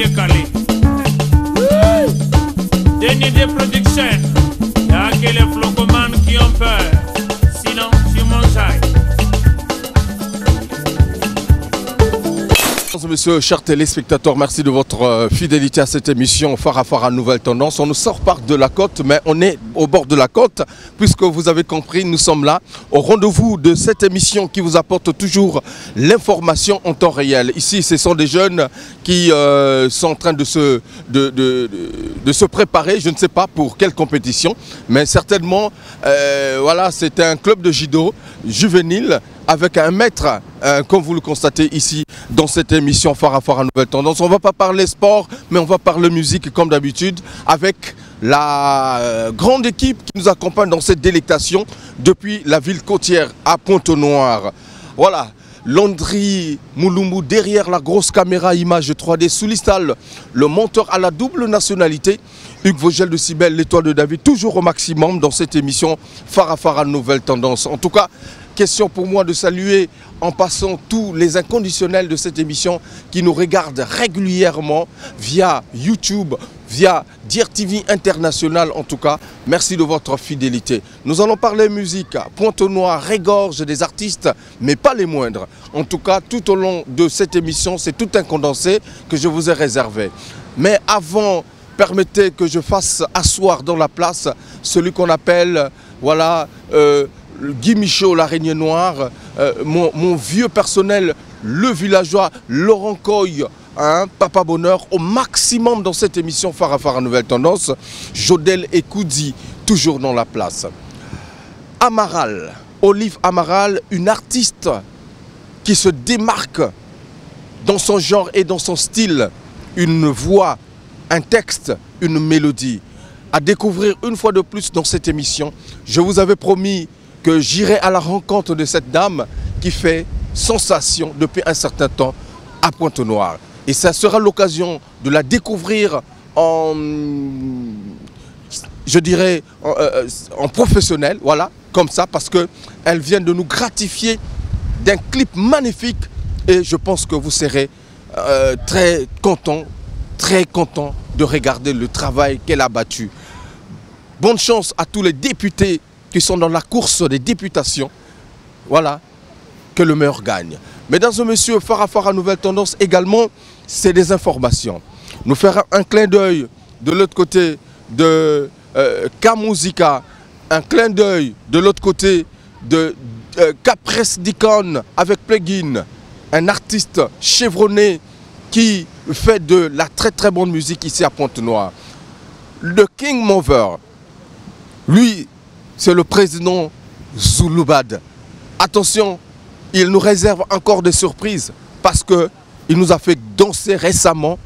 décalé. Denis de production. Y'a que les flocomanes qui ont peur. Sinon, tu mangeailles. Messieurs, chers téléspectateurs, merci de votre fidélité à cette émission Farafara Nouvelle Tendance. On ne sort pas de la côte, mais on est au bord de la côte, puisque vous avez compris, nous sommes là au rendez-vous de cette émission qui vous apporte toujours l'information en temps réel. Ici, ce sont des jeunes qui sont en train de se préparer, je ne sais pas pour quelle compétition, mais certainement, voilà, c'est un club de judo juvénile avec un maître, comme vous le constatez ici dans cette émission Farafara Nouvelle Tendance. On ne va pas parler sport, mais on va parler musique comme d'habitude avec la grande équipe qui nous accompagne dans cette délectation depuis la ville côtière à Pointe-Noire. Voilà, Landry Mouloumou derrière la grosse caméra image 3D sous l'istal, le monteur à la double nationalité, Hugues Vogel de Cybèle, l'étoile de David, toujours au maximum dans cette émission Farafara Nouvelle Tendance. En tout cas, question pour moi de saluer en passant tous les inconditionnels de cette émission qui nous regardent régulièrement via YouTube, via DIRTV International en tout cas. Merci de votre fidélité. Nous allons parler musique. Pointe-Noire regorge des artistes, mais pas les moindres. En tout cas, tout au long de cette émission, c'est tout un condensé que je vous ai réservé. Mais avant, permettez que je fasse asseoir dans la place celui qu'on appelle, voilà, Guy Michaud, l'araignée noire, mon vieux personnel, le villageois, Laurent Coy, hein, Papa Bonheur, au maximum dans cette émission Farafara Nouvelle Tendance, Jodel et Koudzi, toujours dans la place. Amaral, Olive Amaral, une artiste qui se démarque dans son genre et dans son style, une voix, un texte, une mélodie. À découvrir une fois de plus dans cette émission, je vous avais promis que j'irai à la rencontre de cette dame qui fait sensation depuis un certain temps à Pointe-Noire. Et ça sera l'occasion de la découvrir en, je dirais, en professionnel, voilà, comme ça, parce qu'elle vient de nous gratifier d'un clip magnifique et je pense que vous serez très content de regarder le travail qu'elle a battu. Bonne chance à tous les députés qui sont dans la course des députations, voilà, que le meilleur gagne. Mesdames et messieurs, Farafara Nouvelle Tendance également, c'est des informations. Nous ferons un clin d'œil de l'autre côté de K-Musica, un clin d'œil de l'autre côté de Capres Dicon avec Plugin, un artiste chevronné qui fait de la très bonne musique ici à Pointe-Noire. Le King Mover, lui, c'est le président Zouloubad. Attention, il nous réserve encore des surprises parce qu'il nous a fait danser récemment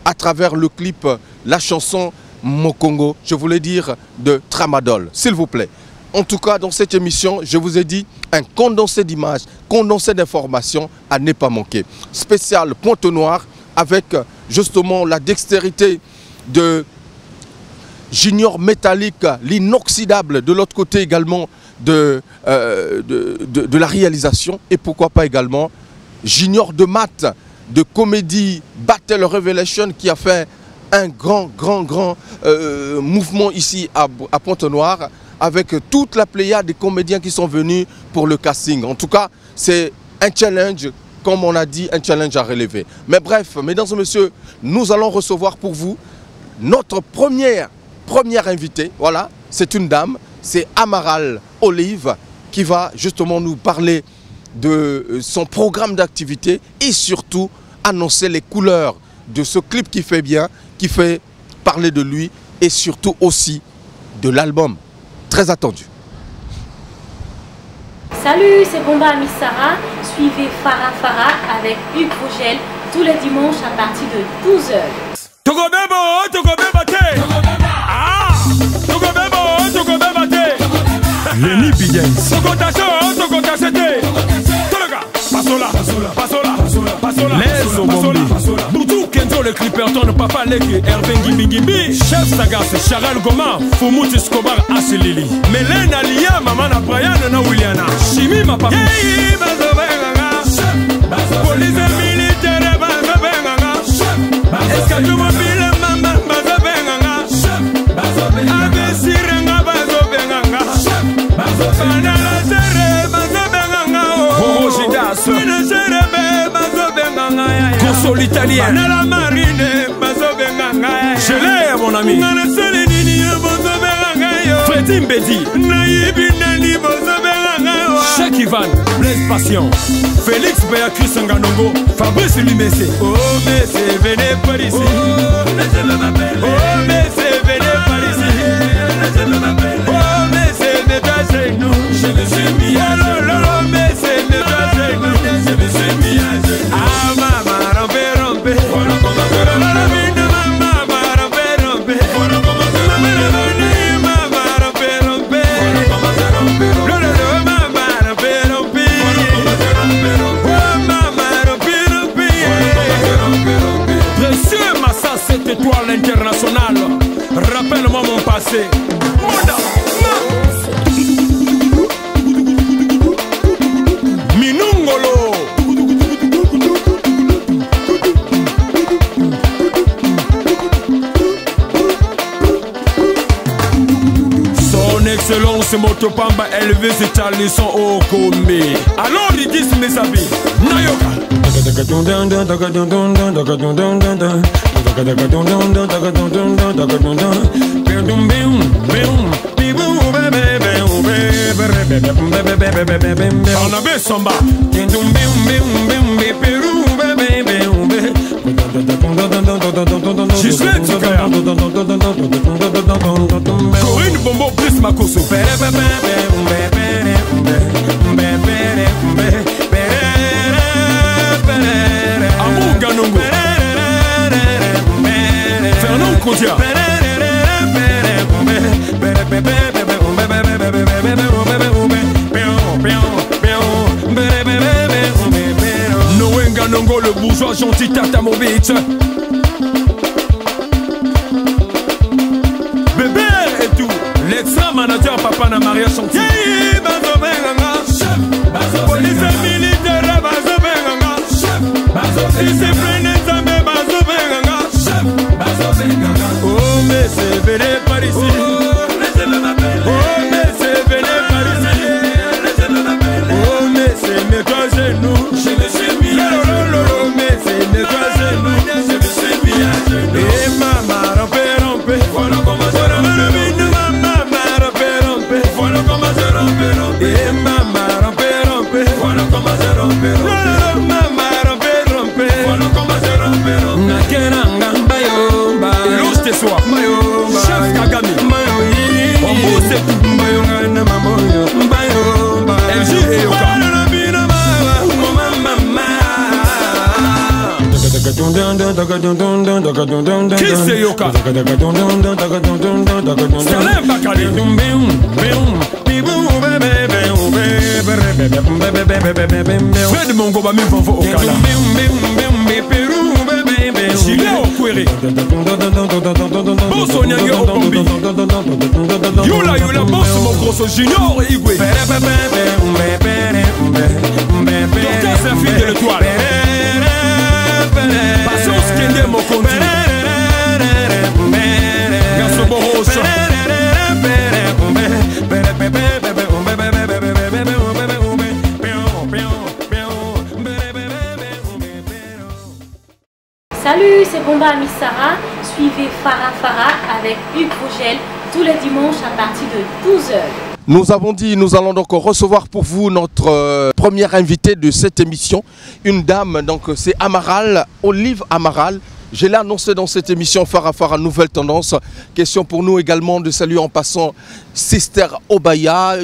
à travers le clip, la chanson Mokongo, je voulais dire de Tramadol, s'il vous plaît. En tout cas, dans cette émission, je vous ai dit un condensé d'images, condensé d'informations à ne pas manquer. Spécial Pointe-Noire avec justement la dextérité de Junior Métallique, l'inoxydable, de l'autre côté également de la réalisation. Et pourquoi pas également Junior de Math, de Comédie Battle Revelation, qui a fait un grand mouvement ici à Pointe-Noire, avec toute la pléiade des comédiens qui sont venus pour le casting. En tout cas, c'est un challenge, comme on a dit, un challenge à relever. Mais bref, mesdames et messieurs, nous allons recevoir pour vous notre première invitée, voilà, c'est une dame, c'est Amaral Olive qui va justement nous parler de son programme d'activité et surtout annoncer les couleurs de ce clip qui fait bien, qui fait parler de lui et surtout aussi de l'album très attendu. Salut, c'est Bomba Miss Sarah, suivez Farafara avec Hugues Vogel tous les dimanches à partir de 12h. Lenny Pigens. Les Obombi. Doudou Kenzo le Clipperton, Papa Leke, Hervé Ngimbi, Chef Sagas, Charal Goma, Fumut Escobar Asilili. Mélène Alia, Maman Brian, Na Williana. Chimi ma papa. Police militaire, Est-ce que Lorenzo l'italien. La marine, Je l'ai mon ami. Freddy Mbedi. Cheikh Ivan, Blaise Passion, Félix Béatrice Nganongo, Fabrice Limessé. Oh Messé, venez par ici. Oh Messé, venez par ici. Oh Messé, n'est pas chez nous. Je me suis mis à l'eau. Messé, n'est pas chez nous. Je me suis mis à genoux. Ah maman, rompé. Voilà comment je rompe. La vie de maman, rompé. Voilà comment je rompe. Maman, rompé. Voilà comment je rompe. Cette étoile internationale, rappelle-moi mon passé. Minungolo. Son excellence Motopamba élevé ses talisons au combi. Alors ils disent mes amis, Nayoka. Barnabé Samba. Gislaine Tikaya. Corinne Bombo plus Makoso. Amour Ganongo. Fernand Kodia. Noé Ganongo, le bourgeois gentil Tata Mobitz. Bébé et tout. L'extra manager Papa na Maria Chantier. Police militaire discipline Zambé oh mais c'est venu par ici. Oh mais c'est venu par ici. Oh mais c'est mes trois genoux. Je me suis mis à genoux. Mais c'est mes trois genoux. Je me suis mis à genoux. Et maman rompé. Voilà comment je rompe. Maman rompé. Voilà comment je rompe. Et maman rompé. Voilà comment je rompe. Chef Kagame on booste tout LG et Yoka qui c'est Yoka Salim Bakali Fred Mongoba mi vanvo Okala Gilet Okwere Bosso Nyange Okombi Yola Bosso mon grosso Junior Igwe Docteur c'est un fils de l'étoile Patience Kende Mokondi Gassobo Rocha Salut, c'est Bomba Amissara. Suivez Farah avec Hugues Vogel tous les dimanches à partir de 12h. Nous avons dit, nous allons donc recevoir pour vous notre première invitée de cette émission. Une dame, donc c'est Amaral, Olive Amaral. Je l'ai annoncé dans cette émission Farah Nouvelle Tendance. Question pour nous également de saluer en passant Sister Obaya,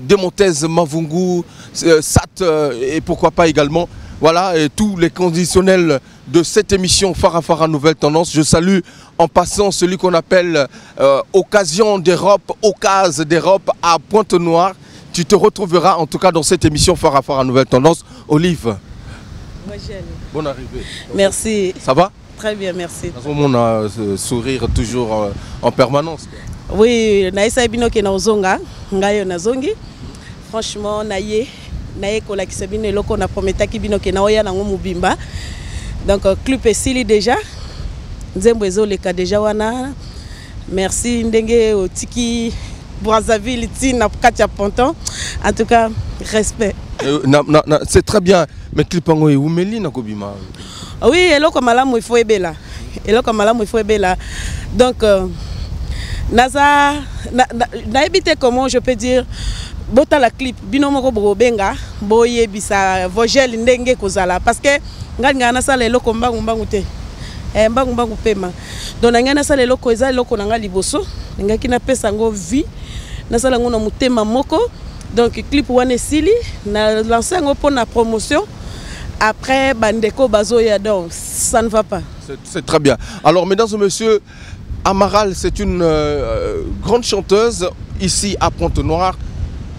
Demontez Mavungu, Sat et pourquoi pas également. Voilà, et tous les conditionnels de cette émission Farah Nouvelle Tendance. Je salue en passant celui qu'on appelle Occasion d'Europe, Ocase d'Europe à Pointe-Noire. Tu te retrouveras en tout cas dans cette émission Farah Nouvelle Tendance. Olive, bonne arrivée. Merci. Ça va? Très bien, merci. On a sourire toujours en permanence. Oui, naïsa bino ke na ozonga, ngayo na zongi. Franchement, naïe. Naye kola kisabine loko na prometaki bino ke na oya nango mubimba. Donc club esili déjà. Nzembo ezoleka déjà wana. Merci ndenge otiki Brazzaville ti na kati ya Ponton. En tout cas, respect. C'est très bien. Mais clip en où Meli na kobima. Oui, et là comme malamu il faut ebela. Et là comme malamu il faut ebela. Donc naza na évité comment je peux dire bota la clip bino moko bobenga boye bisa vogel ndenge kozala parce que nganga na sala eloko mbangu te. Mbangu pema. Donc nganga na sala eloko eza eloko nanga liboso, ngaki na pesa ngo vie. Na sala ngo na mutema moko. Donc clip wane sili na lancer ngo pour la promotion. Après bandeko bazoya donc ça ne va pas. C'est très bien. Alors mesdames et messieurs, Amaral, c'est une grande chanteuse ici à Pointe-Noire.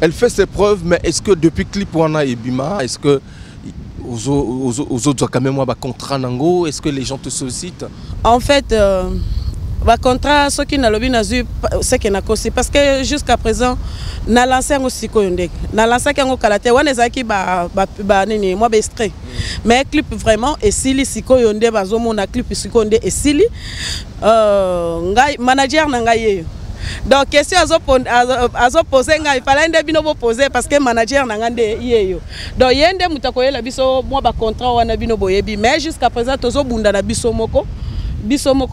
Elle fait ses preuves, mais est-ce que depuis Clip Wana et Bima, est-ce que aux autres quand même contrat nango, est-ce que les gens te sollicitent? En fait, contrat ceux qui n'ont pas vu ce qui n'a causé parce que jusqu'à présent, na lancé un psychoyondek, na lancé un kalate, on est qui nini moi bestrait. Mais clip vraiment et sili psychoyondek bazomo na clip psychoyondek et sili manager nangaye. Donc question azo poser il fallait ende bino poser parce que manager nangande yeyo. Donc yende mutakoyela biso moi ba contrat wana bino boyebi mais jusqu'à présent tozo bunda na biso moko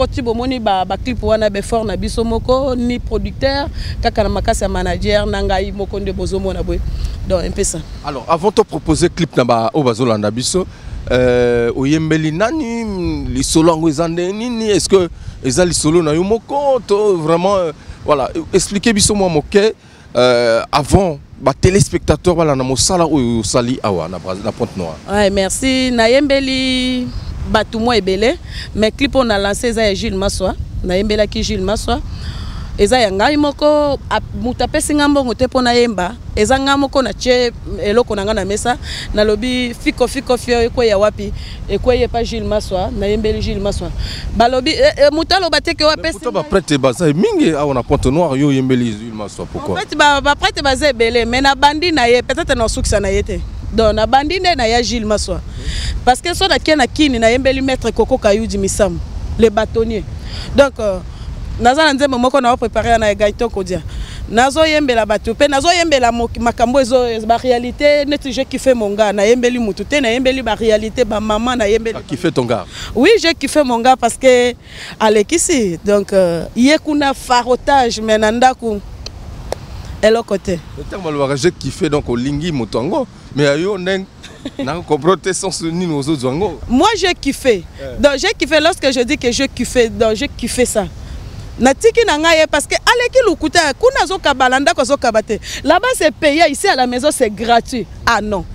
tibo moni ba clip wana be fort na biso moko ni producteur kaka na makasi ya manager nangai moko nde bozomo na boy. Donc un peu ça. Alors avant de proposer clip na ba obazolanda biso oyembeli nani li solo ngo ezande nini, est-ce que ezali solo na yo moko to vraiment voilà, expliquez biso moi moké avant ba téléspectateur voilà na mosala o sali awa na Pointe-Noire. Ouais, merci na yembeli batu mo ebele mais clip on a lancé ça Jules Maswa na yembela ki Jules Maswa eza ya ngai moko mutapesi ngambo ngote pona yemba eza ngamoko na che eloko nanga na mesa na lobi fiko fio eko ya wapi eko ye pa Jules Maswa na yembeli Jules Maswa balobi mutalo bateke wa pesi ba prête baza mingi awa na Pointe-Noire yo yembeli Jules Maswa pourquoi en fait ba prête baza ebele mais na bandi na ye peut-être na sukisa na yete donc na bandi na ya Jules Maswa parce que so na kini na yembeli maître Koko Kayudi Misam le bâtonnier donc naza nzembo moko na préparer na gaito kodia nazo yembela batu pe nazo yembela makambo ezo ba réalité net je kiffé mon gars na yembeli mutu te na yembeli ba réalité ba maman na yembeli qui fait ton gars. Oui, j'ai kiffé mon gars parce que alekisi donc yekuna farotage mais nandaku elo côté le terme le j'ai kiffé donc au lingi mutango mais ayo ndeng na comprendre sens ni nos autres zango. Moi j'ai kiffé. Donc j'ai kiffé lorsque je dis que je kiffé donc j'ai kiffé ça. Natiki nangaye parce que aleki lukuta kuna zo kabalanda ko zo kabate. Là-bas c'est payé, ici à la maison c'est gratuit. Ah non.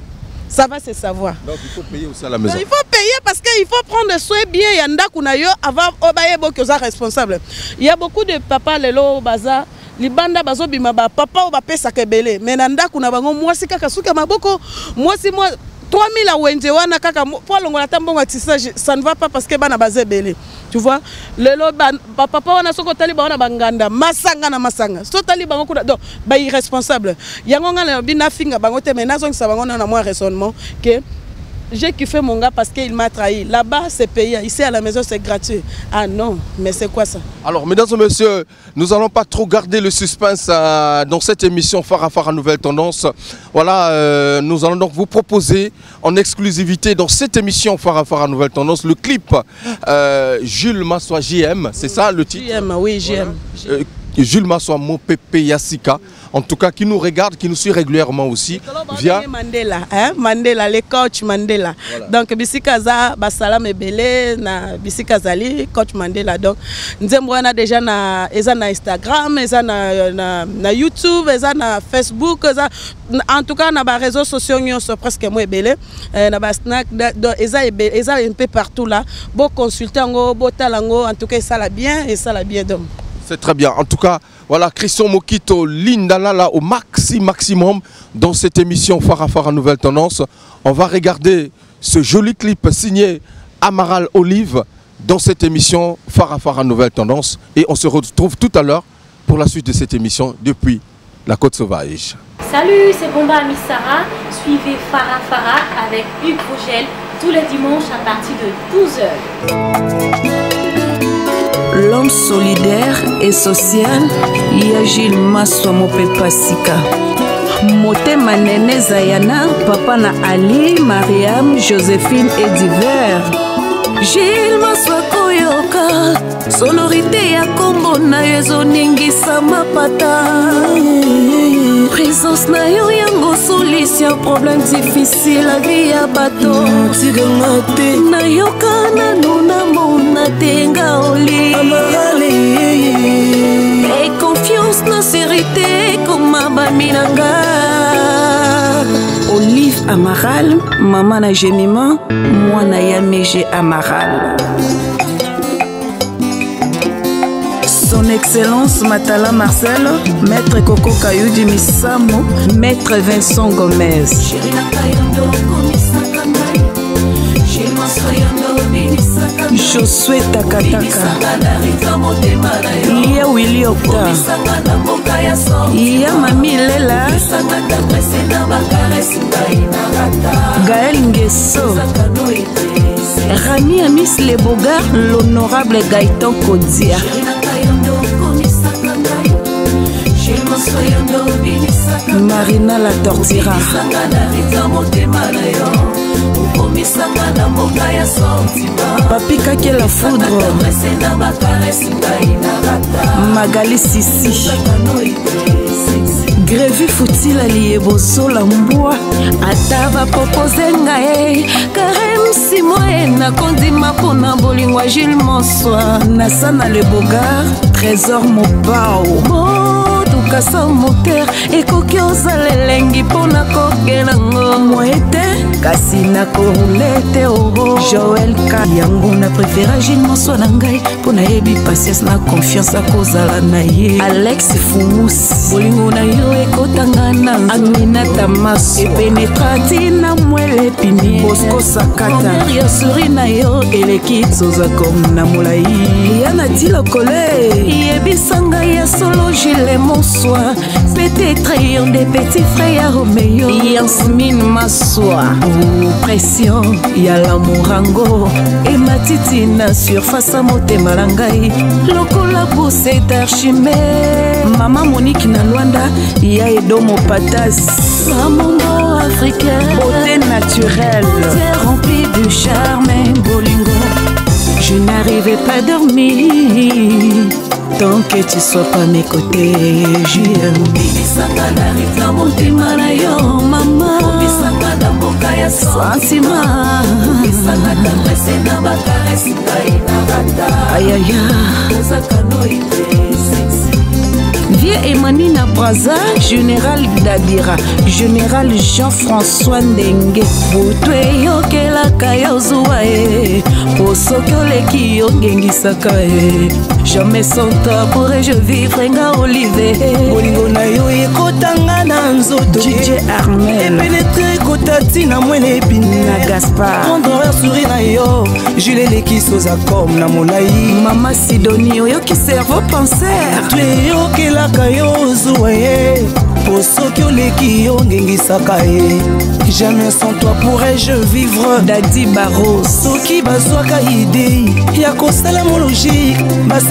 Ça va se savoir. Donc il faut payer aussi à la maison. Donc, il faut payer parce qu'il faut prendre soin bien yanda kuna yo avant obaye boko za responsable. Il y a beaucoup de papa lelo baza libanda bazo bima ba papa o ba pesa kebele. Mais nanda kuna bango mwasi kaka suka maboko mwasi moi 3000 à Wendy wana kaka pour longola tambonga tissage ça ne va pas parce que bana bazé belé. Tu vois le papa wana soko taliba wana banganda masanga na masanga so taliba bango kuna donc ba irresponsable yango ngala bina finga bango te menazo ngisa bango na moi raisonnement que j'ai kiffé mon gars parce qu'il m'a trahi. Là-bas, c'est payé. Ici, à la maison, c'est gratuit. Ah non, mais c'est quoi ça? Alors, mesdames et messieurs, nous n'allons pas trop garder le suspense dans cette émission Farafara Nouvelle Tendance. Voilà, nous allons donc vous proposer en exclusivité dans cette émission Farafara Nouvelle Tendance le clip Jules Maswa JM. C'est ça le titre? JM, oui, JM. Voilà. Jules Maswa Mopepe Yassika. En tout cas, qui nous regarde, qui nous suit régulièrement aussi via Mandela, hein? Mandela, les coachs Mandela. Voilà. Donc Bisikaza, Basalam Ebele, na Bisikazali, coach Mandela. Donc nous avons déjà na Instagram, na YouTube, na Facebook, en tout cas na ba réseaux sociaux nous sommes presque moi Ebele, na ba snack, eza un peu partout là. Bon consultant, bon talango, en tout cas ça la bien et ça la bien donc. C'est très bien. En tout cas, voilà, Christian Mokito, Lindalala au maximum dans cette émission Farafara Nouvelle Tendance. On va regarder ce joli clip signé Amaral Olive dans cette émission Farafara Nouvelle Tendance. Et on se retrouve tout à l'heure pour la suite de cette émission depuis la Côte Sauvage. Salut, c'est Bomba Amissara. Suivez Farafara avec Hugues Vogel tous les dimanches à partir de 12h. L'homme solidaire et social, Jules Maswa Mopepe Sika. Motema Nene Zayana, papa na Ali, Mariam, Joséphine et divers. Gilles Maswako Yoka, sonorité ya kombo na yezo ningisa mapata. Présence na yo yango solution problème difficile la vie ya bato. Tigangate na yoka na nuna mona tenga oli. Amarale et confiance na sérité comme baminanga. Olive Amaral, maman na Gémima, moi na Yamege Amaral. Son Excellence Matala Marcel, Maître Coco Kayoudi Misamo, Maître Vincent Gomez. Josué Takataka, Lia Willy Octa, Ia Mami Lela, Gaël Nguesso, Rami Amis Leboga, l'honorable Gaëtan Kodia. Marina la Tortira, Papi Kake la Foudre, Magali Sissi, Grévi Fouti la Lieboso la Mboa, Atava Popozenga Karem Simoe na Kondima Pona Bolingwa Gilles Monsoir, Nassana Le Bogar, Trésor Mobao. Kasa moteur ekoki ozala lengi pona kokelango moete kasi na kolete oro Joël Ka yango na préféra Gilles Monsoir na ngai pona yebi patience na confiance akozala na ye Alex Fumus bolingo na yo ekotangana Aminata Maso epenetrati na mwele pini Bosco Sakata ya suri na yo eleki zoza kom na molai yana dilokole yebisanga ya solo Gilles Monsoir peut-être un des petits frères Roméo Yasmine Massoa pression ya la Morango et Matiti na surface à motema langai lokola poussé d'Archimé Maman Monique na Luanda ya Edomo Patas Maman africain beauté naturelle c'est rempli de charme bolingo je n'arrivais pas à dormir tant que tu sois pas mes côtés, j'aime. Maman, sentiment. Aïe aïe aïe. Vieux Emanina Braza, Général Dabira, Général Jean-François Ndengue, Boutwe Yokela Kayozuae, Posokole Kiyongengi Sakae. Jamais sans toi pourrais-je vivre nga Olivier. Bolingo na yo ekotanga na nzoto DJ Armel pénétré kotati na mwene épine na Gaspard Andorra sourire na yo Jules Lekisoza comme na molai Mama Sidonie oyo ki cerveau penseur Tue yo kelaka yo zuaye Posoki oleki yo ngengisaka ye Jamais sans toi pourrais-je vivre Daddy Barros Soki bazwaka idée ya kosala mo logique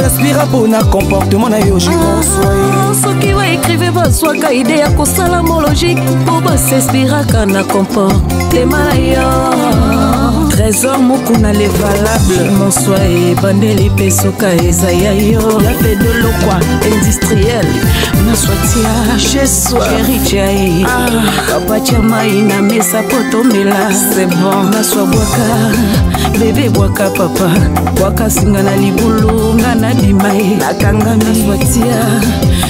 s'inspira pour na comportement na yo Gilles Monsoir soki wa écrive bazwaka idée ya kosala mo logique po s'inspiraka na comportement na yo Trésor Mukuna les valables Monsoir et bandeli pesoka ezaya yo la paix de l'okwa industriel Naswatia chez soi chéri chai papa chamai na mesa potomela c'est bon naswa boaka bébé boaka papa boaka singa na libulu ngana bimai nakanga naswatia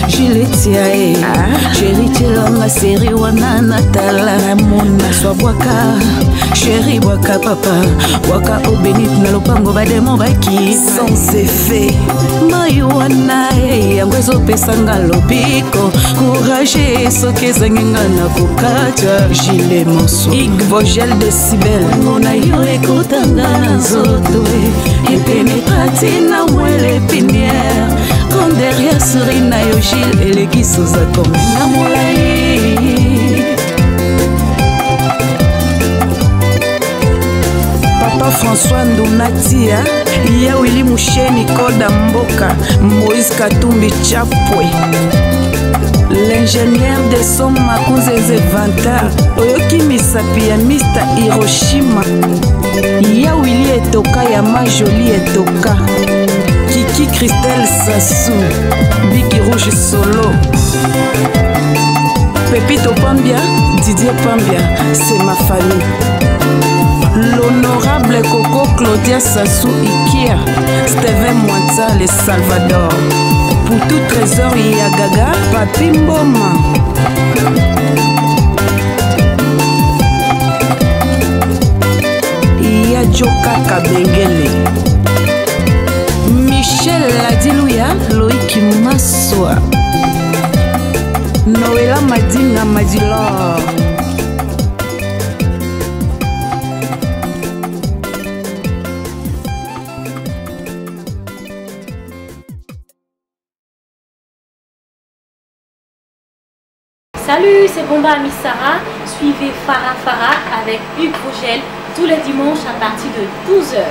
jiletia chéri chelonga seri wana natala mona swa boaka chéri boaka papa boaka obénite na lopango bademo baki sans effet mayuana yango ezopesanga lobiko courage soki ezanginga na kokatya Gilles Monsoir Ig Vogel Decibel ngona yo ekotanga na nzoto epenetrati na mwele pinière quand derrière suri na yo Gilles elekisoza comme na molai papa François Ndunatia, ya Willy Moucheni Koda Mboka, Moïse Katumbi Chapwe, l'ingénieur de son Makunzeze Vanta, Oyoki Misapi ya Mr. Hiroshima, ya Willy Etoka ya Majoli Etoka, Kiki Christelle Sassou, Biggie Rouge Solo, Pepito Pambia, Didier Pambia, c'est ma famille. L'honorable Coco Claudia Sassou Ikia, Steven Mwanza, le Salvador. Pour tout trésor, Yagaga, Papi Mboma. Joka Kabengele. Michel Ladilouya, Loïc Massoa. Noëlla Madina Madilor. Salut, c'est Bomba Amissara. Suivez Farah Farah avec Hugues Vogel tous les dimanches à partir de 12h.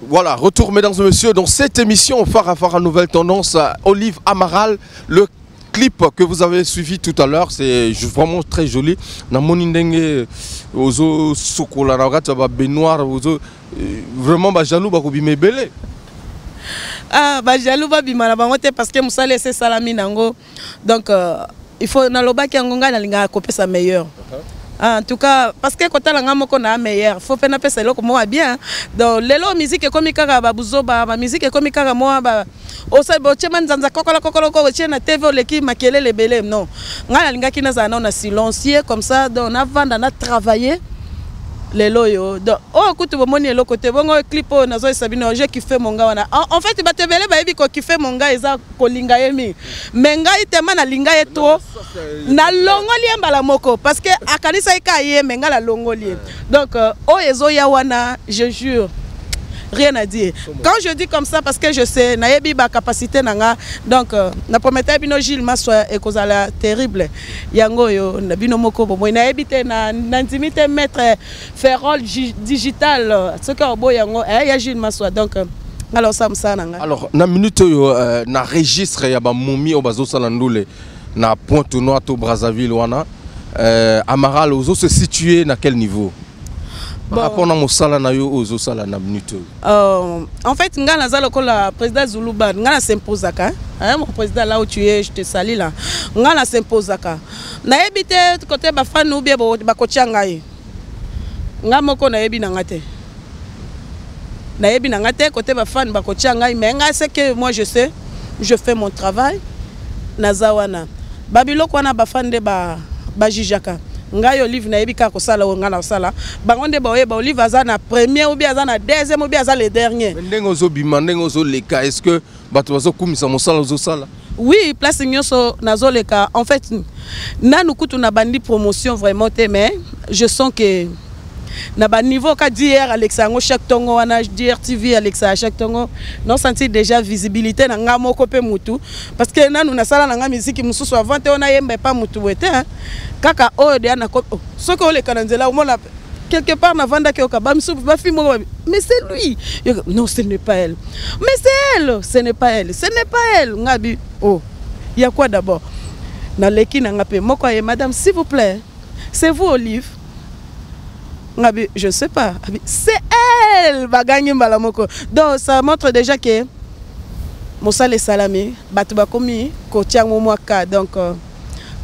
Voilà, retour mesdames et messieurs dans cette émission Farah Farah Nouvelle Tendance. Olive Amaral, le clip que vous avez suivi tout à l'heure, c'est vraiment très joli. Namonindenge ozo sokola na gata ba Benoît ozo vraiment ba jaloux ba kobime belé. Ah ba jaloux ba bimana ba ngote parce que musale c'est salami nango. Donc il faut na loba ki ngonga na linga koper sa meilleure. En tout cas, parce que quand on a meilleur, il faut faire un peu moi bien. Donc, les musique est comme ma musique est comme moi. Au sein de Tcheman Zanza Kokola TV, l'équipe maquillée les belés. Non, on a silencieux comme ça. Donc, avant d'en travailler. Les loyaux. Donc, oh, écoute, mon est le côté. Bon, clip, on a Sabine, j'ai kiffé mon gars. En fait, il va te belé, baby, qu'on kiffe mon gars, ils ont kolinga yemi. Mais gars, il te man à linga et trop. Na longolien balamoko. Parce que à Kanisa Ikaye, mais la longolien. Donc, oh, ezo yawana, je jure. Rien à dire. Quand je dis comme ça, parce que je sais, naebi ba capacité nanga, donc na promettais bino Gilles Massoa et kozala terrible. Yango yo na bino moko bo naebi te na intimité maître Ferrol digital. Ce que obo yango ya Gilles Massoa donc alors ça me nanga. Alors na minute yo na registre ya ba momi obazo salandule na Pointe-Noire to Brazzaville wana Amaral ozo se situer na quel niveau? Par rapport à mon salaire, en fait, le président Zuluba, s'impose. Mon président là où tu es, je te salue là. On s'impose. Na habité côté bafan ou bien bakochangai. Nga moko na yebi nangate. Na yebi nangate côté bafan bakochangai mais nga c'est que moi je sais, je fais mon travail. Nazawana. Babilo kwana bafan de bajijaka. Ngai Olive na yebi ka ko sala o ngana sala bangonde ba oyeba Olive azana premier ou bien azana deuxième ou bien azana le dernier ndengo zo bimandengo zo leka est-ce que bato bazo kumisa mosala zo sala oui place nyoso nazo leka en fait nanu kutu na bandi promotion vraiment te mais je sens que na ba niveau ka dire Alexa ngo chaque tongo wana dire TV Alexa à chaque tongo non senti déjà visibilité na nga moko pe mutu parce que nanu na sala na nga musique mususu avant te ona yemba pas mutu wete hein kaka o de ana ko ce que le kananzela au moins quelque part na vanda ke okaba musu ba fi mo mais c'est lui non ce n'est pas elle mais c'est elle ce n'est pas elle ce n'est pas elle ngabi oh il y a quoi d'abord na leki na nga pe moko ye madame s'il vous plaît c'est vous Olive. Je ne sais pas. C'est elle, Bagani Malamoko. Donc ça montre déjà que Moussa les Salami, Batubakomi, Kotiang Moumouaka. Donc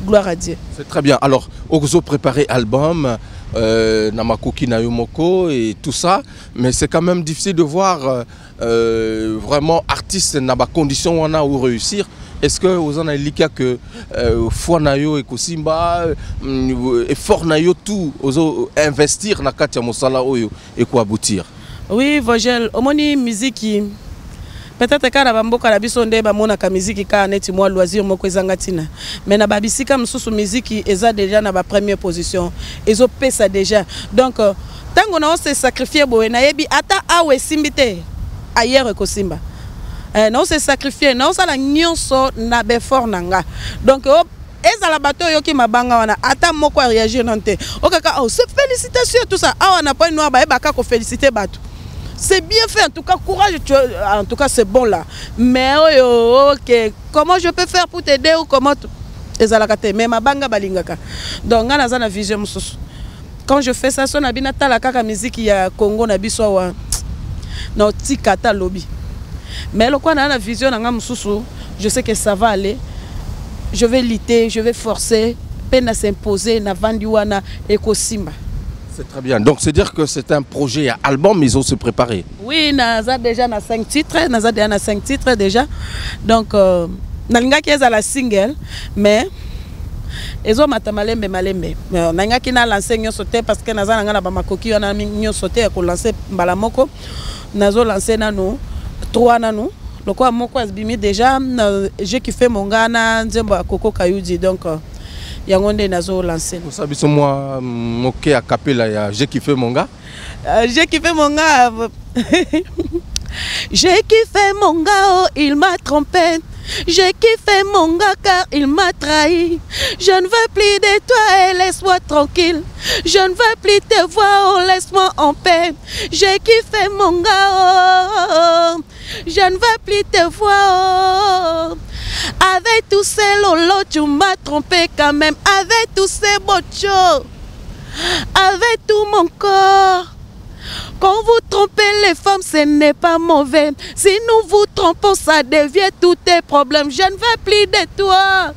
gloire à Dieu. C'est très bien. Alors, Ogozo préparé album, Namakoki Nayomoko et tout ça. Mais c'est quand même difficile de voir vraiment artiste n'a pas condition où réussir. Est-ce que vous en avez dit que Fouanayo et Kosimba et Fornayo tout investir dans Katia Mosala et quoi aboutir? Oui, Vogel, au moni musique peut-être que na mboka na biso nde ba mona ka musique ka neti moi loisir moko ezangatina mais na babisika msusu musique eza déjà na ba première position ezo pesa déjà donc tango na on se sacrifier boye na yebi ata awe simbite ailleurs Kosimba. Non c'est sacrifié non ça la nyonso na befort nanga donc eza la bateau yoki mabanga wana ata moko réagir nante okaka oh c'est félicitations tout ça ah on a pas noir ba ka ko féliciter bato c'est bien fait, en tout cas, courage, en tout cas, c'est bon là. Mais, ok, comment je peux faire pour t'aider ou comment... Mais ma banga balingaka. Donc, on a une vision. Quand je fais ça, on a bien la musique, il y a Congo, on a bien non, tikata lobby. Mais le quoi on a la vision, je sais que ça va aller. Je vais lutter, je vais forcer, peine à s'imposer, na vandiwana ekosimba. C'est très bien. Donc, c'est dire que c'est un projet à album, mais ils ont se préparer. Oui, naza déjà na 5 titres, naza déjà na 5 titres déjà. Donc, nalinga qui est à la single, mais ils ont matamalembe malembe. Nalinga qui n'a lancé nyo sauté parce que naza nanga na bamakoki on a nyo sauté à lancer balamoko. Nazo lancé nano 3 nano. Le quoi moko asbimi déjà j'ai kiffé mon gana nzembo Coco Kayudi donc yangonde nazo lancé. Vous savez sur moi moké à capella ya j'ai kiffé mon gars. J'ai kiffé mon gars. J'ai kiffé mon gars, oh, il m'a trompé. J'ai kiffé mon gars car il m'a trahi. Je ne veux plus de toi et laisse-moi tranquille. Je ne veux plus te voir, oh, laisse-moi en paix. J'ai kiffé mon gars, oh, je ne veux plus te voir. Oh. Avec tous ces lolos, tu m'as trompé quand même. Avec tous ces bochos, avec tout mon corps. Quand vous trompez les femmes, ce n'est pas mauvais. Si nous vous trompons, ça devient tous tes problèmes. Je ne veux plus de toi.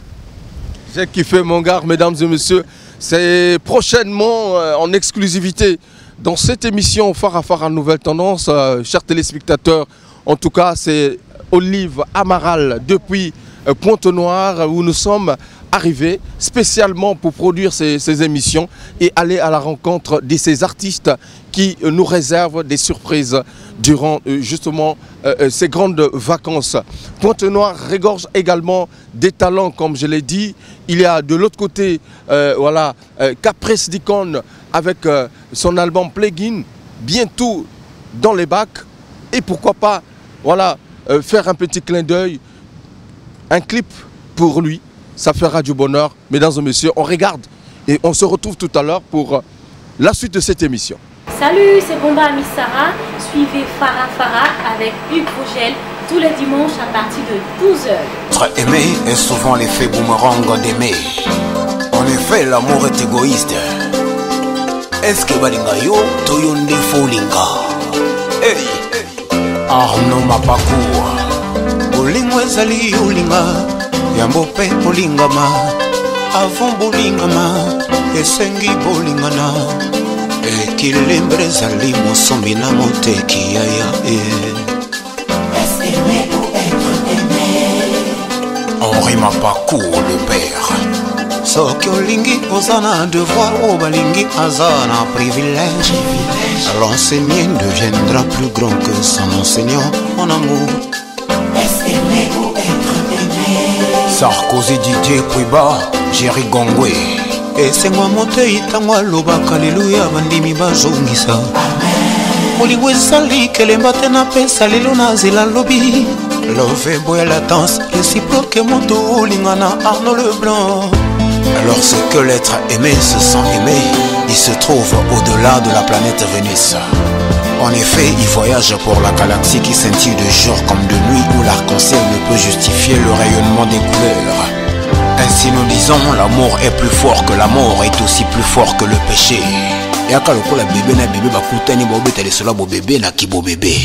J'ai kiffé mon gars, mesdames et messieurs. C'est prochainement en exclusivité dans cette émission Farafara Nouvelle Tendance. Chers téléspectateurs, en tout cas, c'est Olive Amaral depuis Pointe-Noire où nous sommes arrivés spécialement pour produire ces émissions et aller à la rencontre de ces artistes qui nous réservent des surprises durant justement ces grandes vacances. Pointe-Noire regorge également des talents, comme je l'ai dit. Il y a de l'autre côté voilà, Caprice Dicon avec son album Plugin, bientôt dans les bacs. Et pourquoi pas voilà, faire un petit clin d'œil, un clip pour lui. Ça fera du bonheur. Mesdames et messieurs, on regarde et on se retrouve tout à l'heure pour la suite de cette émission. Salut, c'est Bomba Amissara. Suivez Farah Farah avec Hugues Vogel tous les dimanches à partir de 12h. Être aimé est souvent l'effet boomerang d'aimer. En effet, l'amour est égoïste. Est-ce que balinga yo toyonde folinga? Hey, Arnaud Mapakou. Bolingo ezali olinga. Yambo pe bolingama, avant bolingama, esengi bolingana. Et qu'il embrasse ali mosombi na moteki ya Est-ce aimer ou être aimé? Henri Mapakou, le père. Soki olingi ozana devoir, o balingi azana privilège. L'enseignant deviendra plus grand que son enseignant en amour. Est-ce aimer ou être aimé? Sarkozy, Didier Kouiba, Jerry Gongwe. Et c'est moi monté itangwa lobaka leluya bandimi bazongisa. Molingo ezali kelemba te na pesa lelo na zela lobi. Love boya la danse, réciproque moto olingana Arnaud Leblanc. Lorsque l'être aimé se sent aimé, il se trouve au-delà de la planète Vénus. En effet, il voyage pour la galaxie qui scintille de jour comme de nuit, où l'arc-en-ciel ne peut justifier le rayonnement des couleurs. Ainsi nous disons, l'amour est plus fort que la mort, est aussi plus fort que le péché. Et à kaloko la bébé na bébé bakutani bobe tele sola bo bébé na ki bo bébé.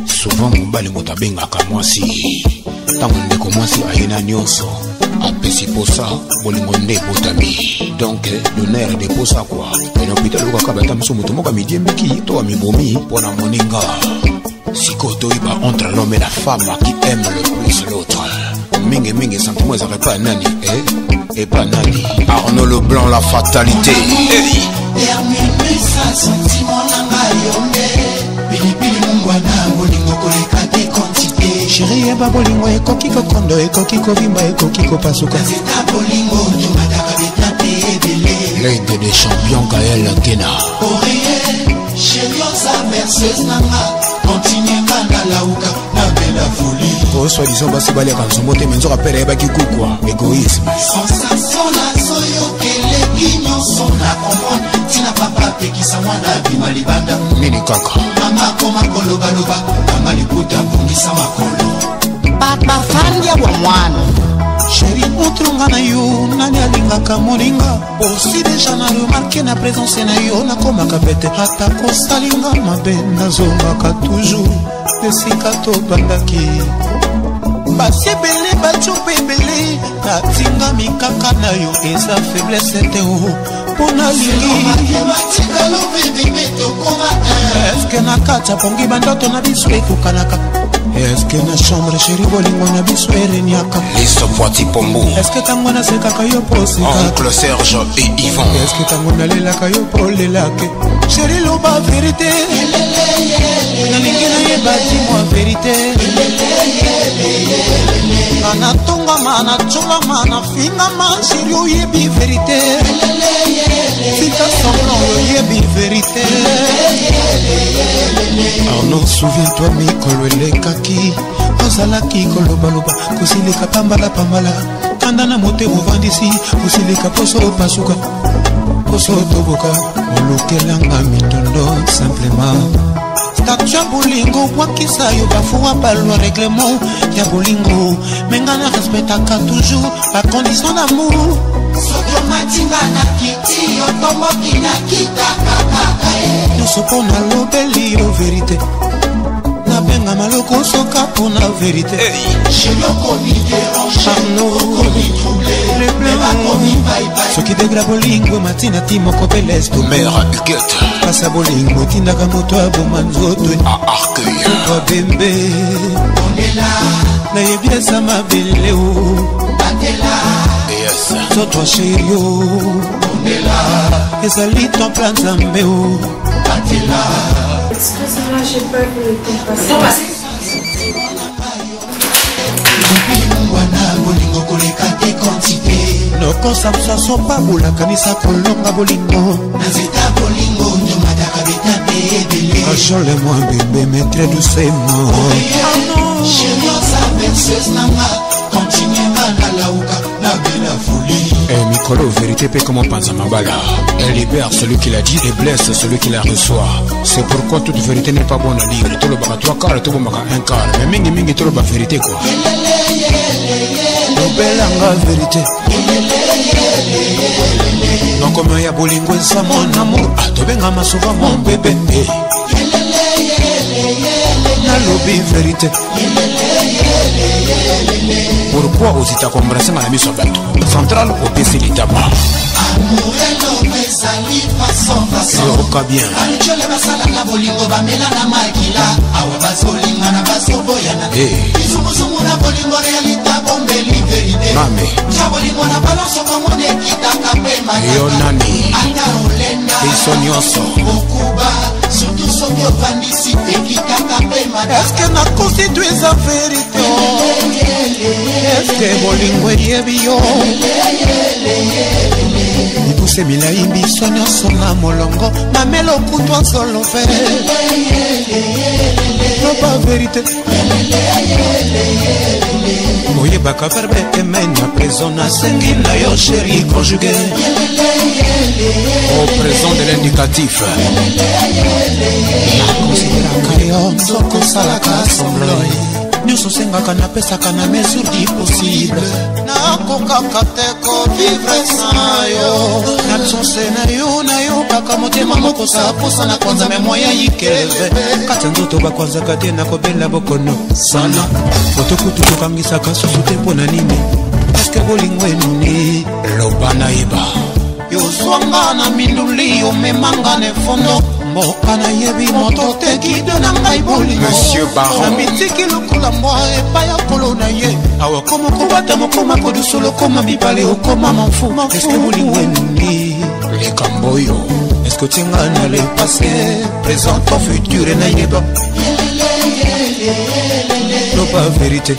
Souvent mon bali motabenga ka mwasi. Tango ndeko mwasi ayena nyonso. Apesi posa bolingo nde botami. Donc l'honneur de posa quoi. Et l'hôpital loka kabata mso moto moka midiembeki to amibomi pona moninga. Sikoto iba entre l'homme et la femme qui aime le plus l'autre. Mingue mingue sentiment ils pas nani et pas nani. Arnaud Leblanc la fatalité. Dernier message sentiment nanga yonde. Bilibili mungwana bolingo koleka te quantité. Chérie eba bolingo ekoki kokondo ekoki kovimba ekoki kopasuka. Zeta bolingo tomataka betate ebele. L'aigle des champions Gaël Kena. Oreille, chérie sa berceuse nanga. Continue kanda lauka na bela folie. Oh soi-disant basi bali kanzombo te menzo rappelle eba kikukwa égoïsme. Sensation na soyo kele kinyo son na comprendre. Tina papa pe ki bongisa mwana bima libanda nini kaka mama koma kolobaloba mama liputa bongisa makolo papa fandia wa mwana chéri motrunga na yo nani alingaka moninga osi deja na remarke na présence na yo nakomaka pete ata kosalinga mabe nazongaka toujours esika tobandaki basi ebele bacope ebele natingami kaka na yo eza faiblesse te o mpo nalingi eske na kati ya pongi bandoto na biso ekokanaka eske na chambre chéri bolingo na biso ereniaka liso poiti pombo eske tango nasekaka yo poseka oncle Serge et Yvon eske tango nalelaka yo polelake chéri loba vérité nalingi nayeba dimwa vérité anatongama nacolama nafingama chéri oyebi vérité fika semblant oyebi vérité Arnaud souviens-toi mikolo elekaki ozalaki kolobaloba kosilika pambala kanda na motema ovandisi kosilika poso opasuka poso otoboka olukelanga mitondo simplement statue ya bolingo bwakisa yo bafuwa balwa règlement ya bolingo menga na respectaka toujours ba condition d'amour soki omatinga na kiti otomboki na kitakakaka nyonso mpo nalobeli yo vérité nabenga maloko soka mpo na vérité soki degra bolingo matina ti moko belesto mère Huguette pasa bolingo tindaka moto aboma nzoto arcueil bembe nayebi eza mabele o soto sherio ezali templa nzambe o excusez-moi, j'ai pas vu le temps passer. nokosa msaso babulakanisa kolonga bolingo nazeta bolingo ndomataka betabe ebele ajole mwa bebe maître doucement chérie verseuse nanga continuenga nalauka na bela folie Mikolo, vérité paie comme un panza mabala. Elle libère celui qui la dit et blesse celui qui la reçoit. C'est pourquoi toute vérité n'est pas bonne à lire. Tout le baka 3 quarts, tout le baka 1 quart. Mais mingi tout le baka vérité quoi. Nobelanga vérité. Non comme ya bolingo eza mon amour. Tobenga masoba mon bébé. Nalobi vérité. Pourquoi aussi t'as embrassé ma amie sur bateau central au PC d'Itaba Seroka bien Mame Yo nani Iso nyonso est-ce que na constitue eza vérité est-ce que bolingo eyebi yo mipuse milai biso nyonso na molongo mamelo kutwa solo fe loba vérité oyebaka verbe eme na présent nasengi na yo chéri conjugué au présent de l'indicatif nakonsideraka yo nzokosalaka sembloi nyonso osengaka napesaka na mesure du possible nakokaka te kovivre sans yo nabsonse na yo nayokaka motema mokosa posa na kwanza memoya yikeleve kati ya nzoto bakwanzaka te nakobela bokono sana fotokutu tokangisaka susu te mpo na nini eske bolingo enuni loba nayeba yozwanga na minduli omemanga na efondo mboka nayebi moto te kido na ngai bolingo na mitiki lokola mwa epai ya kolo na ye awa koma kobata mokoma kodusolo koma bibale okoma mafu eske bolingo enuni likambo oyo eske otinga na le passé présent to futur nayeba loba vérité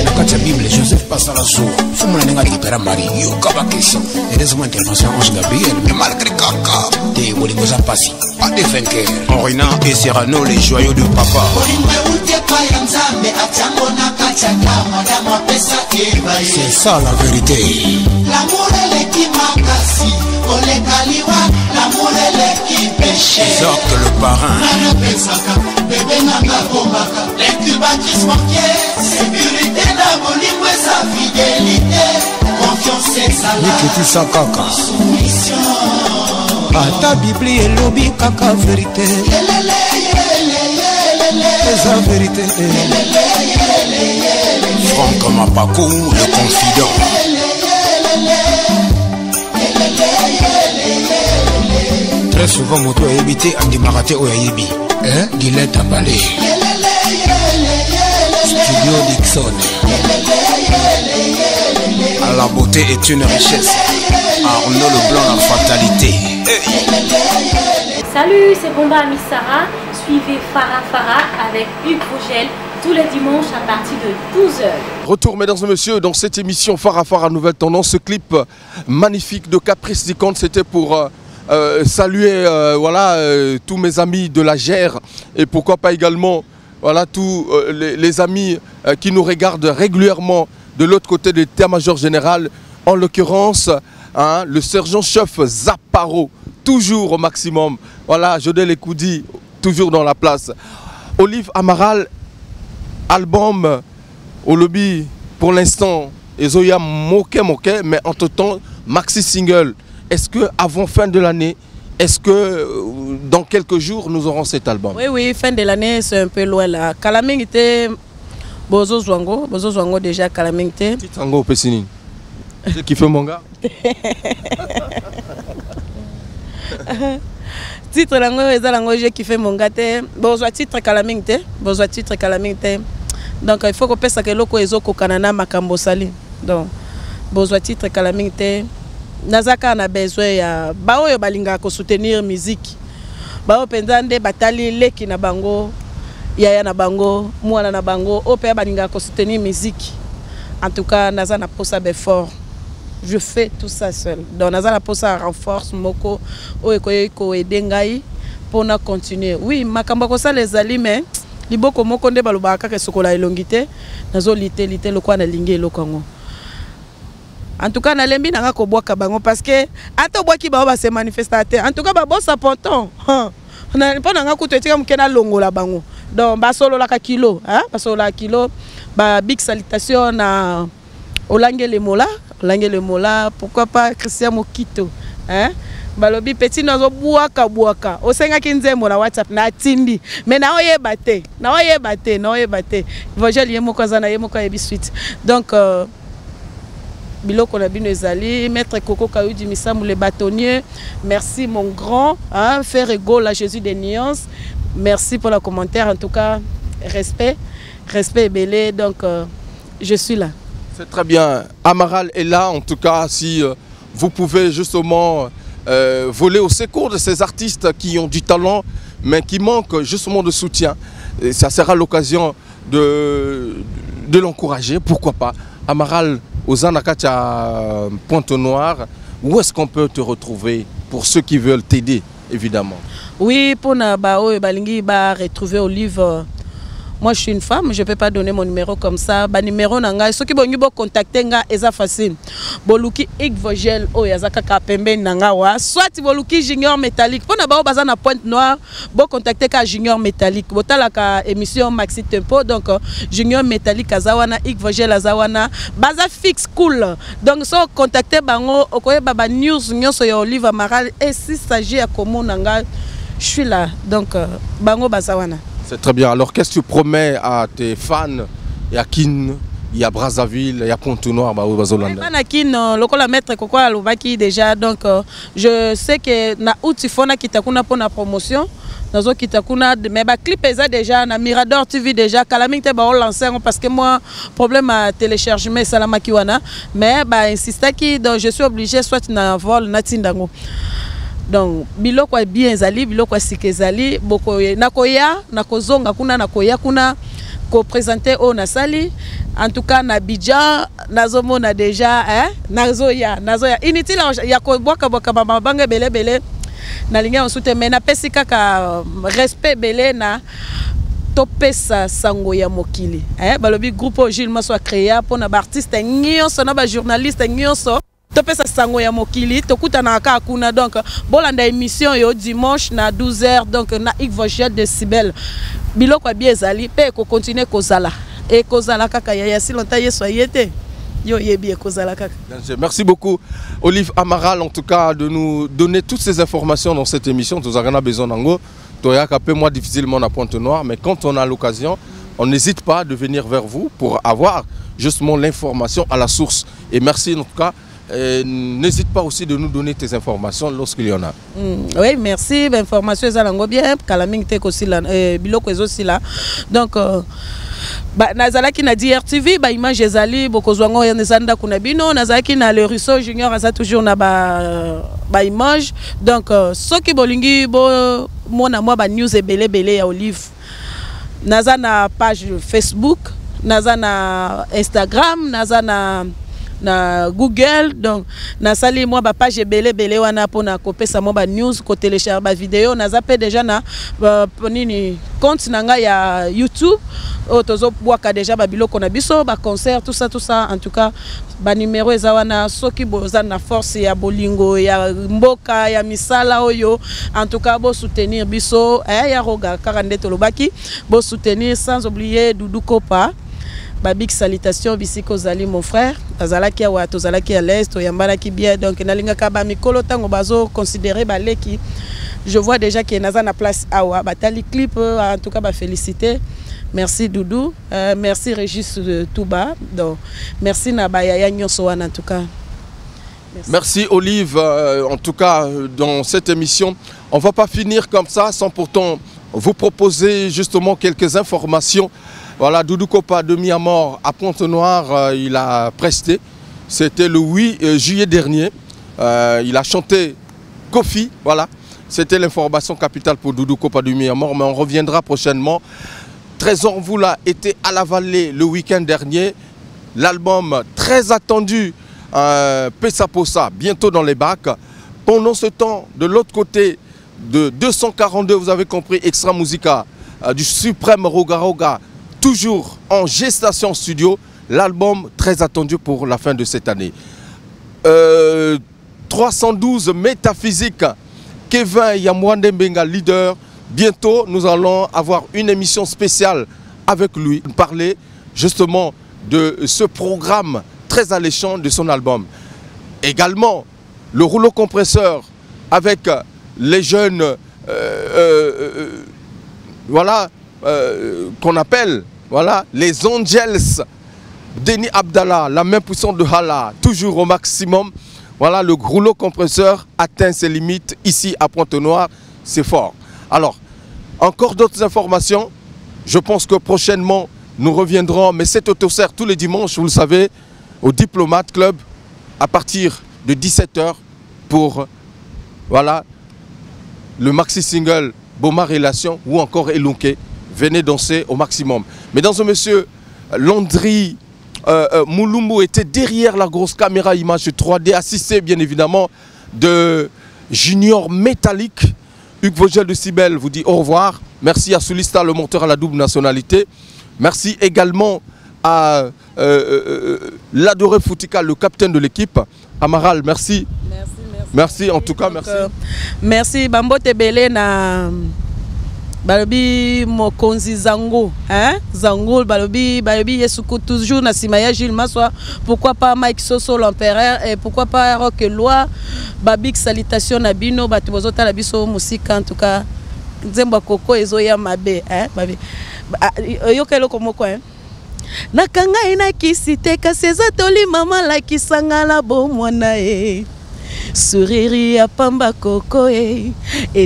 nakati ya bible Joseph pasala zo fumu na ndenge alikipera mari yokaba kesi heureusement intervention Ange Gabriel mais malgré kaka te bolingo za pasi pas de vainqueur Orina et Serrano les joyaux de papa c'est ça la vérité l'amour eleki makasi koleka liwa l'amour eleki péché Zork le parrain nana pesaka bébé nanga bombaka l'incubatrice mortier sécurité na bolingo eza fidélité confiance ezala Nikiti Sakaka soumission ata bibli elobi kaka vérité eza vérité Franck Mapakou le confident Très souvent moto a évité Andimaraté Oyayebi Guilette Abalé Studio Dixon À la beauté est une richesse Arnaud Leblanc la fatalité Salut, c'est Bomba Amissara. Suivez Farah Farah avec Hugues Vogel tous les dimanches à partir de 12h. Retour, mesdames et messieurs, dans cette émission Farah Farah Nouvelle Tendance. Ce clip magnifique de Caprice Dicante, c'était pour saluer tous mes amis de la Gère et pourquoi pas également tous les amis qui nous regardent régulièrement de l'autre côté de l'état-major général, en l'occurrence le sergent-chef Zaparo, toujours au maximum. Voilà, Jodel Ekoudi, toujours dans la place. Olive Amaral, album au lobby pour l'instant, Ezoya Moke, mais entre-temps, maxi single. Est-ce que avant fin de l'année, est-ce que dans quelques jours, nous aurons cet album? Oui, fin de l'année, c'est un peu loin là. Kalamingité, Bozo Zwango déjà, Kalamingité. Titrango Pessinine. C'est qui fait mon gars? Titre lango eza lango je qui fait mon gars te bozwa titre Kalamingité donc il faut que pesa que loko ezoko kanana makambo sali donc bozwa titre Kalamingité nazaka na besoin ya ba oyo balinga ko soutenir musique ba opendande batali leki na bango yaya na bango mwana na bango ope balinga ko soutenir musique en tout cas naza na posa be fort. Je fais tout ça seul. Donc, Nazala Posa renforce Moko, Oeko et Dengai pour continuer. Oui, Makambako ça les alliés, mais Liboko Moko de Balubaka que Sokola et Longité, Nazo Lité, le Kwana Lingé, le Congo. En tout cas, Nalembi n'a pas boire Kabango parce que, Ato Boaki Baba se manifester. En tout cas, Babo Saponton. On n'a pas d'un coup de tir comme Kena Longo la Bango. Donc, Basolo la kilo, Basolo la kilo, big salutation à Olange le Mola, pourquoi pas Christian Mokito, Balobi petit nazo buaka osenga kinzembo na WhatsApp na tindi mais na oyebate Vogel yemoko zana yemoko yebi suite donc biloko na bino ezali maître Coco Kaoudi Misamou le bâtonnier, merci mon grand faire égaux à Jésus des nuances, merci pour le commentaire, en tout cas respect belé, donc je suis là. C'est très bien. Amaral est là, en tout cas, si vous pouvez justement voler au secours de ces artistes qui ont du talent, mais qui manquent justement de soutien. Et ça sera l'occasion de l'encourager, pourquoi pas. Amaral, aux Anakatia Pointe-Noire, où est-ce qu'on peut te retrouver pour ceux qui veulent t'aider, évidemment? Oui, pour Balingi retrouver Olive. Moi, je suis une femme, je ne peux pas donner mon numéro comme ça. Ba numéro nanga, ceux qui vont nous contacter nga, c'est facile. Boluki Hugues Vogel, yazaka kapembe nanga wa. Soit boluki Junior Métallique. Pour n'avoir besoin de Pointe Noire, bon contacter ka Junior Métallique. Botala ka émission Maxi Tempo, donc Junior Métallique azawana, Hugues Vogel azawana. Baza fixe cool. Donc so contacter bango, okoye baba news nyoso ya Olive Amaral. Et si s'agit à comment nanga, je suis là. Donc bango bazawana. C'est très bien. Alors, qu'est-ce que tu promets à tes fans? Il y a Kin, il y a Brazzaville, il y a Pointe-Noire, Bazolanda. Il y a Kin, le maître Koko Alobaki déjà. Donc, je sais que na Outifona qui t'a pour la promotion. Nazo qui t'a mais ba clip est déjà na Mirador TV déjà. Kalaming te ba lancé parce que moi problème à téléchargement Salama Kiwana. Mais ba insiste qui donc je suis obligé soit na vol na tindango. Donc biloko bien zali biloko sikezali boko nakoya nakozonga kuna nakoya kuna ko présenter au nasali en tout cas na Bidjan nazomona déjà nazoya inutile ya ko boka mabanga belé na linga ensuite mais na pesi kaka respect belé na topesa sango ya mokili balobi groupe Gilles Masso créé pour na artiste nyonso na ba journaliste nyonso topesa sango ya mokili tokutana kaka kuna donc bolanda émission yo dimanche na 12h donc na Hugues Vogel de Cibel biloko ya bien ezali pe ko continuer kozala et kozala kaka ya si longtemps yeso yete yo yebi kozala kaka. Merci beaucoup Olive Amaral en tout cas de nous donner toutes ces informations dans cette émission. Nous avons besoin d'ango toyaka peu moins difficilement à Pointe-Noire, mais quand on a l'occasion on n'hésite pas de venir vers vous pour avoir justement l'information à la source. Et merci en tout cas. N'hésite pas aussi de nous donner tes informations lorsqu'il y en a. Oui, merci. L'information est là bien. Kalaming tek aussi là. Biloko est aussi là. Donc, nazalaki na DRTV, image ezali bokozwango yanezanda kuna bino. Nazalaki na le Russo Junior aza toujours na ba image. Donc, soki bolingi bo mona moi ba news ebele ya Olive. Naza na page Facebook, naza na Instagram, naza na Google, donc na sali moi ba page belé wana pona kopesa moi ba news ko télécharger ba vidéo na zape déjà na nini compte nanga ya YouTube otozo bwaka déjà ba biloko na biso ba concert tout ça en tout cas ba numéro ezawana soki boza na force ya bolingo ya mboka ya misala oyo en tout cas bo soutenir biso ya roga 42 tolobaki bo soutenir sans oublier Doudou Kopa. Babik salutation bisiko zali mon frère azalaki wa tozalaki à l'est oyambalaki bien donc nalinga ka ba mikolo tango bazo considérer baleki je vois déjà que naza na place awa batali clip en tout cas ba féliciter merci Doudou merci Régis Touba donc merci na ba yaya nyonso wana en tout cas merci Olive en tout cas dans cette émission on va pas finir comme ça sans pourtant vous proposer justement quelques informations. Voilà, Doudou Kopa de Miamor à Pointe-Noire, il a presté. C'était le 8 juillet dernier. Il a chanté Kofi, voilà. C'était l'information capitale pour Doudou Kopa de Miamor, mais on reviendra prochainement. Trésor Voula était à la Vallée le week-end dernier. L'album très attendu, Pessa Possa, bientôt dans les bacs. Pendant ce temps, de l'autre côté de 242, vous avez compris, Extra Musica, du Suprême Roga Roga, toujours en gestation studio, l'album très attendu pour la fin de cette année. 312 Métaphysique, Kevin Yamwande Mbenga, leader. Bientôt, nous allons avoir une émission spéciale avec lui, parler justement de ce programme très alléchant de son album. Également, le rouleau compresseur avec les jeunes, voilà, qu'on appelle voilà, les Angels. Denis Abdallah, la main puissante de Hala, toujours au maximum. Voilà, le rouleau compresseur atteint ses limites ici à Pointe-Noire, c'est fort. Alors, encore d'autres informations. Je pense que prochainement, nous reviendrons, mais c'est autosert tous les dimanches, vous le savez, au Diplomate Club, à partir de 17 h pour, voilà, le maxi-single Boma Relation ou encore Elunke. Venez danser au maximum. Mesdames et messieurs, Landry Moulumbu était derrière la grosse caméra image 3D, assisté bien évidemment de Junior Métallique. Hugues Vogel de Cibel vous dit au revoir. Merci à Soulista, le monteur à la double nationalité. Merci également à l'adoré Foutika, le capitaine de l'équipe. Amaral, merci. Merci en tout cas, merci. Merci Bambo Tebele na balobi mokonzi zango hein zango balobi yesuku toujours na simaya Gilles Maswa, pourquoi pas Mike Soso l'empereur et pourquoi pas Rock Loi babik salutation na bino batu bozota la biso musique en tout cas nzemba koko ezoya mabe hein babi yokelo komoko hein nakanga ina kisite kaseza toli mama la kisanga la bomwana sourire ya pamba koko et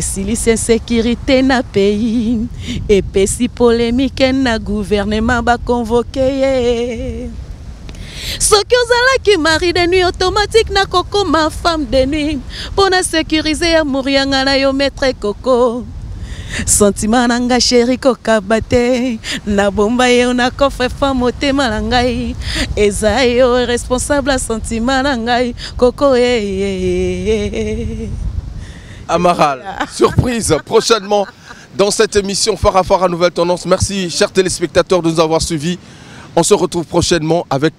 si sécurité na pays et pesi polémique na gouvernement ba convoqué soki ozalaki mari de nuit automatique na koko ma femme de nuit pour na sécuriser amour yanga na yo maître koko sentiment nanga chéri kokabate na bomba ye na coffre femme motema na ngai eza yo responsable sentiment na ngai koko Amaral, surprise prochainement dans cette émission Phare à Nouvelle Tendance. Merci chers téléspectateurs de nous avoir suivis. On se retrouve prochainement avec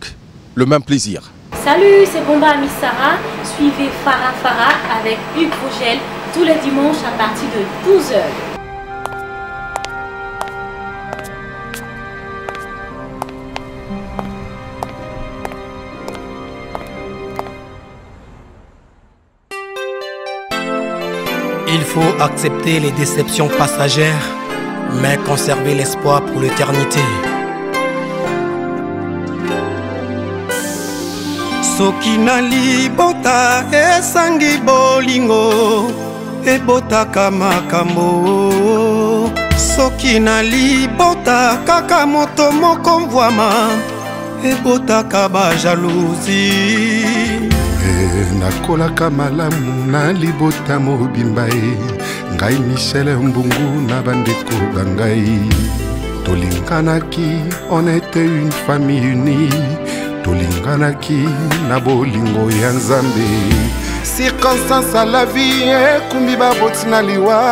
le même plaisir. Salut, c'est Bomba Amissara. Suivez Farah Farah avec Hugues Vogel tous les dimanches à partir de 12h. Il faut accepter les déceptions passagères, mais conserver l'espoir pour l'éternité. Soki na libota esangi bolingo ebotaka makambo. Soki na libota kaka moto moko mvwama ebotaka ba jalousie. Nakolaka malamu na libota mobimba ngai Michel Mbungu na bandeko bangai. Tolinganaki, on était une famille unie. Tolinganaki na bolingo ya Nzambe. Circonstance à la vie ekumbi baboti na liwa.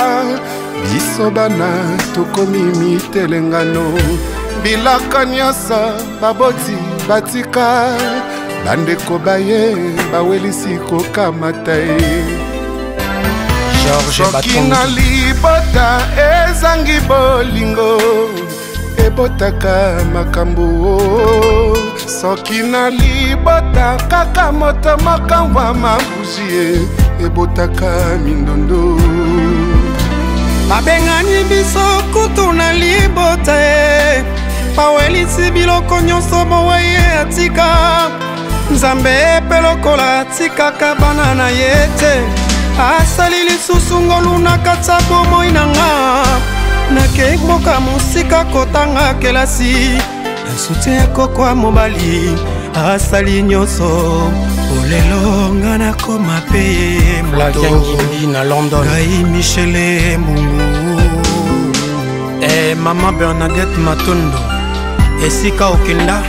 Biso bana tokomi mitelengano. Bilaka nyonso baboti batika. Bandeko baye bawelisi kokamata ye. Soki na libota ezangi bolingo ebotaka makambo. Soki na libota kaka moto makamwa mabuzie ebotaka mindondo. Babengani biso kutu na libota bawelisi biloko nyonso bowaye atika. Nzambe pelokola atikaka bana na ye te. Asali lisusu ngolu na kata bomoi nanga. Nake mboka musika kotanga kelasi. Soutien koko mobali asali nyonso. Olelo nga na koma peye moto. Na London. Ngai Michel Mbungu. Mama Bernadette Matondo. Esika okenda.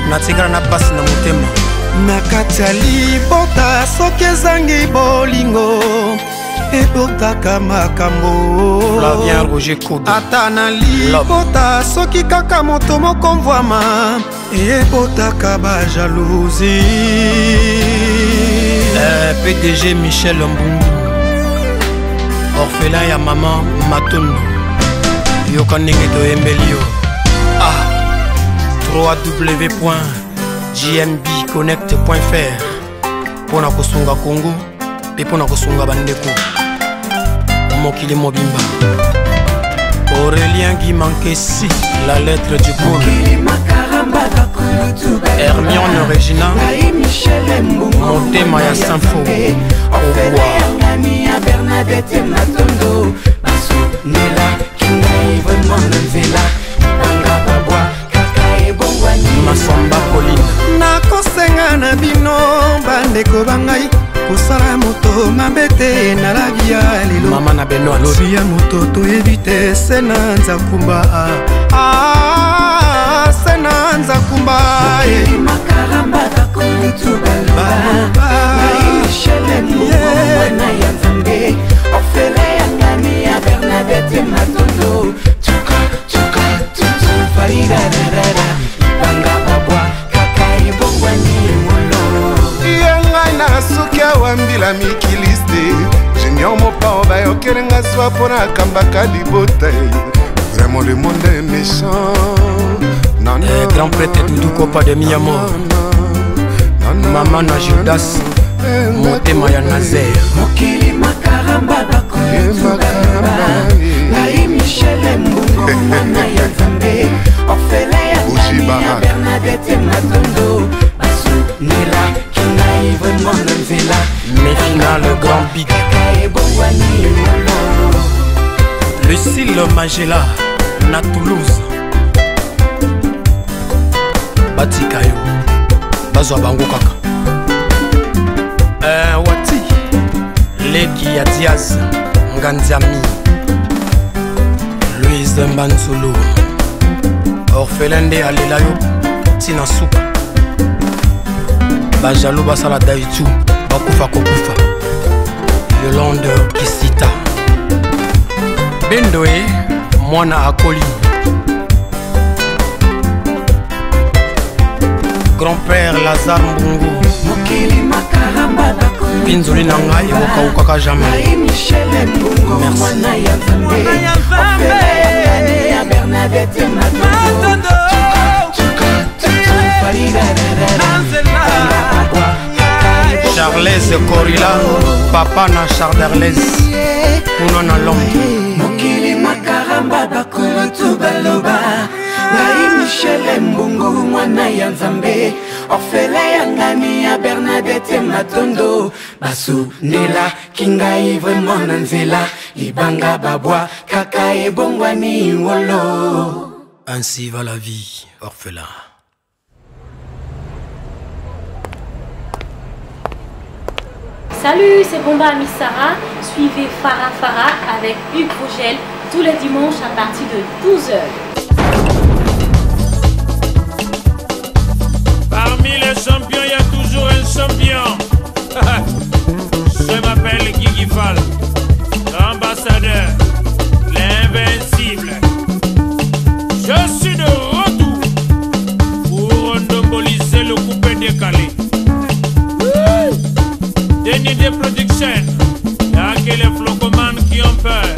Natigara na basi na motema. Nakati ya libota soki ezangi bolingo ebotaka makambo. Flavien Roger Kodo. Ata na libota soki kaka moto moko mvwama ebotaka ba jalousie. PDG Michel Mbungu, orphelin ya mama Matondo. Yoka ndenge toyembeli yo. www.jmbconnect.fr pona kosunga Congo pe pona kosunga bandeko mokili mobimba. Aurélien Guimankesi, la lettre du monde. Hermione Regina, Motema ya Sanfo. Au revoir. Masamba Pauline. Nakosenga na bino bandeko bangai kosala moto mabete na lagi ya lelo. Mama na Benoît lobi ya moto toyebite sena nzakumba. Sena nzakumba makaramba kakutu balba Michel Mbungu na ya Nzambe ofele ya ngani ya Bernadette Matondo. Tuka tuka tutu farida rara banga babwa kakai bongwani molo. Yenga na sukia wambila mikiliste Junior mopa obayokelenga swa pona kambaka libota. Vraiment le monde est méchant. Grand prêtre Doudou Kopa de Miyamo. Maman na Judas Motema ya Nazaire. Mokili makaramba bakutu balba Ngai Michel Mbungu mwana ya Nzambe ofele ya ngani ya Bernadette Matondo. Basu nila kinai vraiment nzela. Mefina le grand big. Lucille Magela na Toulouse. Batikayo bazwa bango kaka. Wati Leki ya Diaz Nganzami. Louise Mbanzulu orphelin de alelayo tina suka. Bajalo basala daitu bakufa kokufa. Yolande Kisita Bendoe mwana akoli. grand-père Lazare Mbungu Pinzoli na ngai okaukaka jamais. Merci. Charles Corilla, papa na Charderles, kuna na Londres. Mokili makaramba bakolo tubaloba, ngai Michel Mbungu mwana ya Nzambe, orfele ya ngani ya Bernadette Matondo, basu ndela kingai vraiment na nzela, libanga babwa kaka ebongwani wolo. Ainsi va la vie, orphelin. Salut, c'est Bomba Amissara. Suivez Farah Farah avec Hugues Vogel tous les dimanches à partir de 12h. Parmi les champions, il y a toujours un champion. Je m'appelle Guigui Fall, l'ambassadeur, l'invincible. Je suis de retour pour endomboliser le coupé décalé. Denis de production, y'a que les flocomanes qui ont peur.